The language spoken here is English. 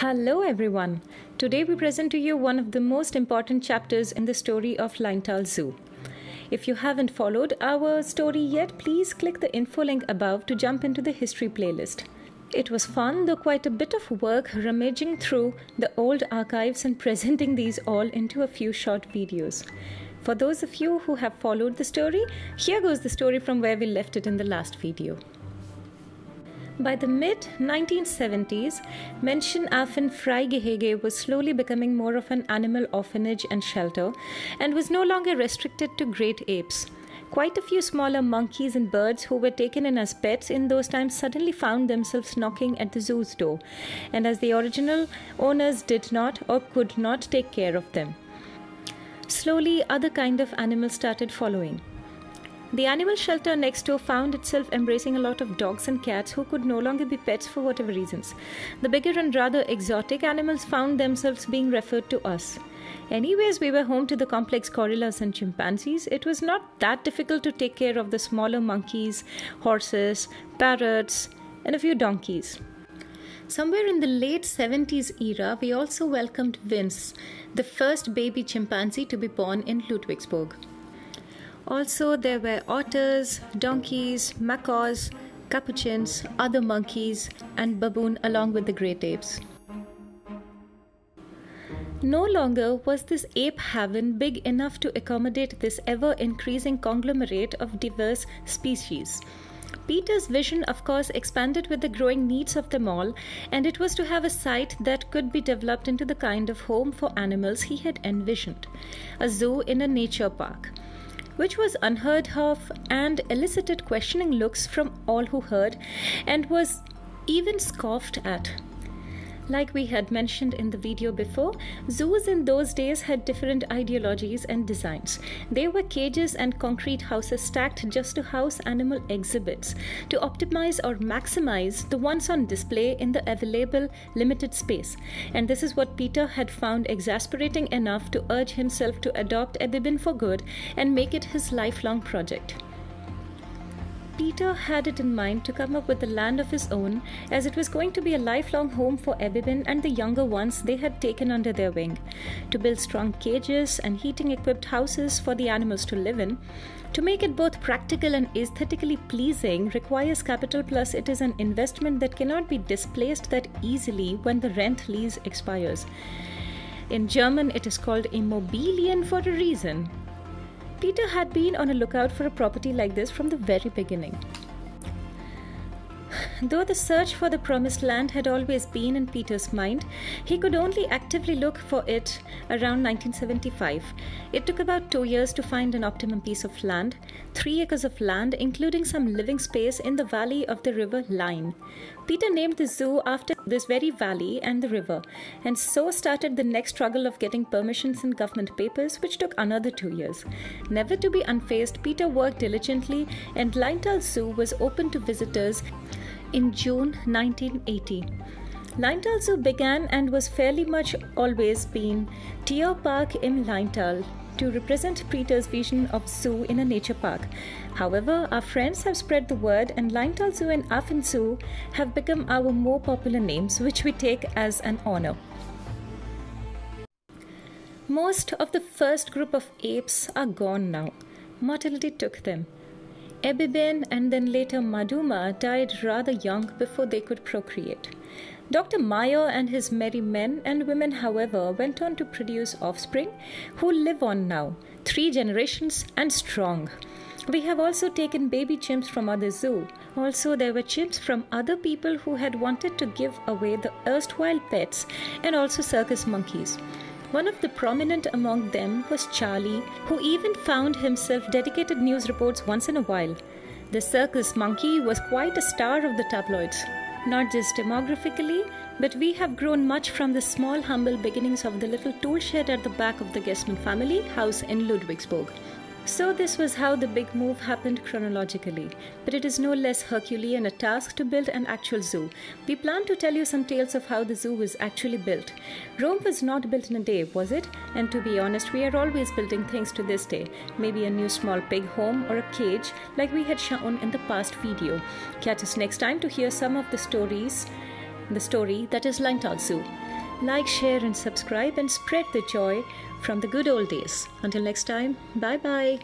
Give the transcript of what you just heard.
Hello everyone. Today we present to you one of the most important chapters in the story of Leintalzoo. If you haven't followed our story yet, please click the info link above to jump into the history playlist. It was fun, though quite a bit of work rummaging through the old archives and presenting these all into a few short videos. For those of you who have followed the story, here goes the story from where we left it in the last video. By the mid-1970s, Menschenaffen Freigehege was slowly becoming more of an animal orphanage and shelter and was no longer restricted to great apes. Quite a few smaller monkeys and birds who were taken in as pets in those times suddenly found themselves knocking at the zoo's door, and as the original owners did not or could not take care of them. Slowly, other kind of animals started following. The animal shelter next door found itself embracing a lot of dogs and cats who could no longer be pets for whatever reasons. The bigger and rather exotic animals found themselves being referred to us. Anyways, we were home to the complex gorillas and chimpanzees. It was not that difficult to take care of the smaller monkeys, horses, parrots, and a few donkeys. Somewhere in the late 70s era, we also welcomed Vince, the first baby chimpanzee to be born in Ludwigsburg. Also, there were otters, donkeys, macaws, capuchins, other monkeys, and baboon along with the great apes. No longer was this ape haven big enough to accommodate this ever-increasing conglomerate of diverse species. Peter's vision, of course, expanded with the growing needs of them all, and it was to have a site that could be developed into the kind of home for animals he had envisioned, a zoo in a nature park, which was unheard of and elicited questioning looks from all who heard and was even scoffed at. Like we had mentioned in the video before, zoos in those days had different ideologies and designs. They were cages and concrete houses stacked just to house animal exhibits, to optimize or maximize the ones on display in the available limited space. And this is what Peter had found exasperating enough to urge himself to adopt Ebibin for good and make it his lifelong project. Peter had it in mind to come up with a land of his own, as it was going to be a lifelong home for Ebibin and the younger ones they had taken under their wing. To build strong cages and heating-equipped houses for the animals to live in, to make it both practical and aesthetically pleasing requires capital, plus it is an investment that cannot be displaced that easily when the rent lease expires. In German, it is called Immobilien for a reason. Peter had been on a lookout for a property like this from the very beginning. Though the search for the promised land had always been in Peter's mind, he could only actively look for it around 1975. It took about 2 years to find an optimum piece of land, 3 acres of land, including some living space in the valley of the river Lein. Peter named the zoo after this very valley and the river, and so started the next struggle of getting permissions and government papers, which took another 2 years. Never to be unfazed, Peter worked diligently, and Leintalzoo was open to visitors in June 1980. Leintalzoo began and was fairly much always been Tierpark im Leintal, to represent Peter's vision of zoo in a nature park. However, our friends have spread the word, and Leintalzoo and Affenzoo have become our more popular names, which we take as an honor. Most of the first group of apes are gone now. Mortality took them. Ebibin and then later Maduma died rather young before they could procreate. Dr. Meyer and his merry men and women, however, went on to produce offspring who live on now, 3 generations and strong. We have also taken baby chimps from other zoo. Also, there were chimps from other people who had wanted to give away the erstwhile pets, and also circus monkeys. One of the prominent among them was Charlie, who even found himself dedicated news reports once in a while. The circus monkey was quite a star of the tabloids, not just demographically, but we have grown much from the small, humble beginnings of the little tool shed at the back of the Gessmann family house in Ludwigsburg. So this was how the big move happened chronologically, but it is no less Herculean a task to build an actual zoo. We plan to tell you some tales of how the zoo was actually built. Rome was not built in a day, was it? And to be honest, we are always building things to this day. Maybe a new small pig home or a cage like we had shown in the past video. Catch us next time to hear some of the story that is Leintalzoo. Like, share, and subscribe, and spread the joy from the good old days. Until next time, bye bye.